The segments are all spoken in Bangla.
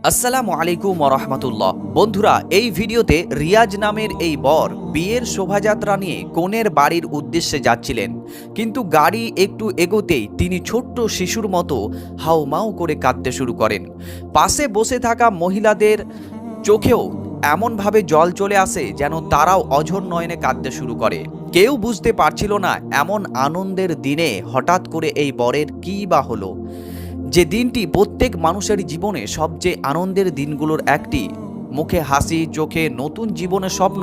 আসসালামু আলাইকুম ওয়া বন্ধুরা, এই ভিডিওতে রিয়াজ নামের এই বর বিয়ের শোভাযাত্রা নিয়ে কনের বাড়ির উদ্দেশ্যে যাচ্ছিলেন, কিন্তু গাড়ি একটু এগোতেই তিনি ছোট্ট শিশুর মতো হাউমাউ করে কাঁদতে শুরু করেন। পাশে বসে থাকা মহিলাদের চোখেও এমনভাবে জল চলে আসে যেন তারাও অঝর নয়নে কাঁদতে শুরু করে। কেউ বুঝতে পারছিল না এমন আনন্দের দিনে হঠাৎ করে এই বরের কী বা হলো, যে দিনটি প্রত্যেক মানুষের জীবনে সবচেয়ে আনন্দের দিনগুলোর একটি। মুখে হাসি, চোখে নতুন জীবনের স্বপ্ন,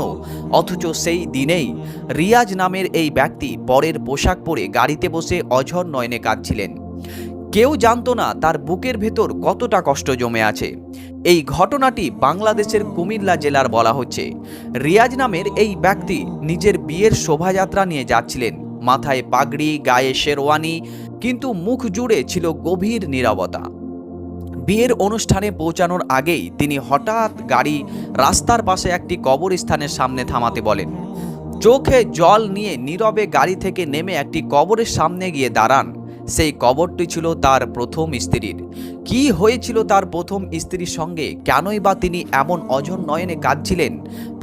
অথচ সেই দিনেই রিয়াজ নামের এই ব্যক্তি বরের পোশাক পরে গাড়িতে বসে অঝর নয়নে কাঁদছিলেন। কেউ জানতো না তার বুকের ভেতর কতটা কষ্ট জমে আছে। এই ঘটনাটি বাংলাদেশের কুমিল্লা জেলার বলা হচ্ছে। রিয়াজ নামের এই ব্যক্তি নিজের বিয়ের শোভাযাত্রা নিয়ে যাচ্ছিলেন, মাথায় পাগড়ি, গায়ে শেরওয়ানি, কিন্তু মুখ জুড়ে ছিল গভীর নীরবতা। বিয়ের অনুষ্ঠানে পৌঁছানোর আগেই তিনি হঠাৎ গাড়ি রাস্তার পাশে একটি কবরস্থানের সামনে থামাতে বলেন। চোখে জল নিয়ে নীরবে গাড়ি থেকে নেমে একটি কবরের সামনে গিয়ে দাঁড়ান। সেই কবরটি ছিল তার প্রথম স্ত্রীর। কি হয়েছিল তার প্রথম স্ত্রীর সঙ্গে? কেনই বা তিনি এমন অঝর নয়নে কাঁদছিলেন?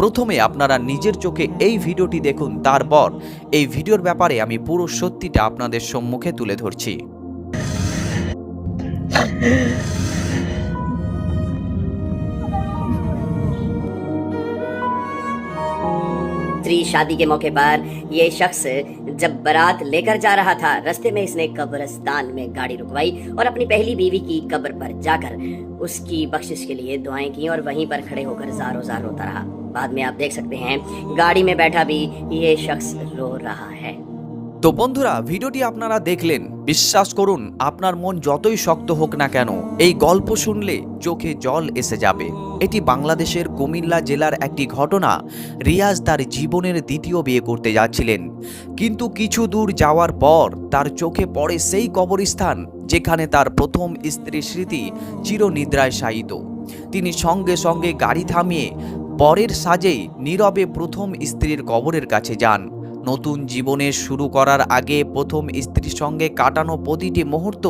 প্রথমে আপনারা নিজের চোখে এই ভিডিওটি দেখুন, তারপর এই ভিডিওর ব্যাপারে আমি পুরো সত্যিটা আপনাদের সম্মুখে তুলে ধরছি। स्त्री शादी के मौके पर ये शख्स जब बारात लेकर जा रहा था, रास्ते में इसने कब्रिस्तान में गाड़ी रुकवाई और अपनी पहली बीवी की कब्र पर जाकर उसकी बख्शिश के लिए दुआएं की और वहीं पर खड़े होकर ज़ारों ज़ार रोता रहा। बाद में आप देख सकते हैं गाड़ी में बैठा भी ये शख्स रो रहा है। তো বন্ধুরা, ভিডিওটি আপনারা দেখলেন। বিশ্বাস করুন, আপনার মন যতই শক্ত হোক না কেন, এই গল্প শুনলে চোখে জল এসে যাবে। এটি বাংলাদেশের কুমিল্লা জেলার একটি ঘটনা। রিয়াজ তার জীবনের দ্বিতীয় বিয়ে করতে যাচ্ছিলেন, কিন্তু কিছু দূর যাওয়ার পর তার চোখে পড়ে সেই কবরস্থান যেখানে তার প্রথম স্ত্রীর স্মৃতি চিরনিদ্রায় শায়িত। তিনি সঙ্গে সঙ্গে গাড়ি থামিয়ে বরের সাজেই নীরবে প্রথম স্ত্রীর কবরের কাছে যান। নতুন জীবনের শুরু করার আগে প্রথম স্ত্রীর সঙ্গে কাটানো প্রতিটি মুহূর্ত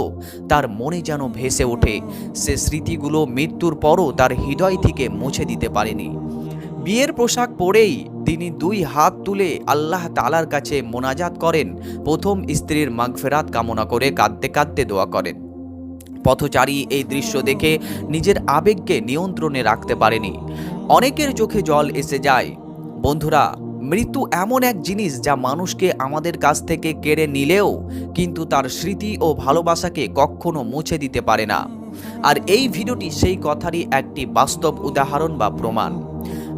তার মনে যেন ভেসে ওঠে। সে স্মৃতিগুলো মৃত্যুর পরও তার হৃদয় থেকে মুছে দিতে পারেনি। বিয়ের পোশাক পরেই তিনি দুই হাত তুলে আল্লাহ তাআলার কাছে মোনাজাত করেন, প্রথম স্ত্রীর মাগফিরাত কামনা করে কাঁদতে কাঁদতে দোয়া করেন। পথচারী এই দৃশ্য দেখে নিজের আবেগকে নিয়ন্ত্রণে রাখতে পারেনি। অনেকের চোখে জল এসে যায়। বন্ধুরা, মৃত্যু এমন এক জিনিস যা মানুষকে আমাদের কাছ থেকে কেড়ে নিলেও কিন্তু তার স্মৃতি ও ভালোবাসাকে কখনো মুছে দিতে পারে না। আর এই ভিডিওটি সেই কথারই একটি বাস্তব উদাহরণ বা প্রমাণ।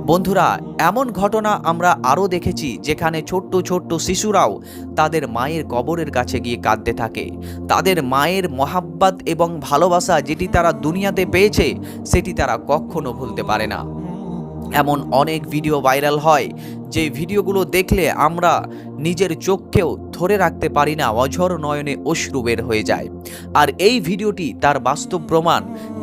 বন্ধুরা, এমন ঘটনা আমরা আরও দেখেছি যেখানে ছোট্ট ছোট্ট শিশুরাও তাদের মায়ের কবরের কাছে গিয়ে কাঁদতে থাকে। তাদের মায়ের মহাব্বত এবং ভালোবাসা যেটি তারা দুনিয়াতে পেয়েছে সেটি তারা কখনো ভুলতে পারে না। এমন অনেক ভিডিও ভাইরাল হয় যে ভিডিওগুলো দেখলে আমরা নিজের চোখকেও ধরে রাখতে পারি না, অঝর নয়নে অশ্রু বের হয়ে যায়। আর এই ভিডিওটি তার বাস্তব প্রমাণ।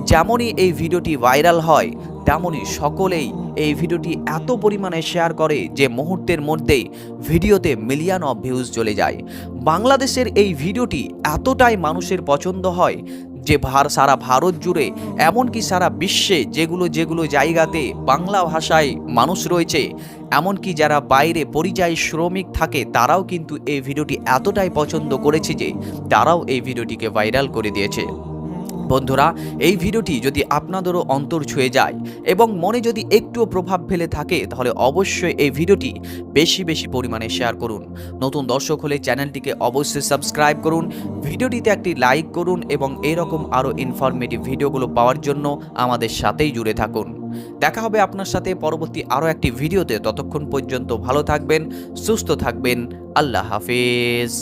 যেমনই এই ভিডিওটি ভাইরাল হয় তেমনই সকলেই এই ভিডিওটি এত পরিমাণে শেয়ার করে যে মুহূর্তের মধ্যেই ভিডিওতে মিলিয়ন অফ ভিউজ চলে যায়। বাংলাদেশের এই ভিডিওটি এতটাই মানুষের পছন্দ হয় যে সারা ভারত জুড়ে, এমনকি সারা বিশ্বে যেগুলো জায়গাতে বাংলা ভাষায় মানুষ রয়েছে, এমনকি যারা বাইরে পরিযায়ী শ্রমিক থাকে তারাও কিন্তু এই ভিডিওটি এতটাই পছন্দ করেছে যে তারাও এই ভিডিওটিকে ভাইরাল করে দিয়েছে। বন্ধুরা, এই ভিডিওটি যদি আপনাদেরও অন্তর ছুঁয়ে যায় এবং মনে যদি একটুও প্রভাব ফেলে থাকে তাহলে অবশ্যই এই ভিডিওটি বেশি বেশি পরিমাণে শেয়ার করুন। নতুন দর্শক হলে চ্যানেলটিকে অবশ্যই সাবস্ক্রাইব করুন, ভিডিওটিতে একটি লাইক করুন এবং এরকম আরও ইনফরমেটিভ ভিডিওগুলো পাওয়ার জন্য আমাদের সাথেই জুড়ে থাকুন। দেখা হবে আপনার সাথে পরবর্তী আরও একটি ভিডিওতে। ততক্ষণ পর্যন্ত ভালো থাকবেন, সুস্থ থাকবেন। আল্লাহ হাফেজ।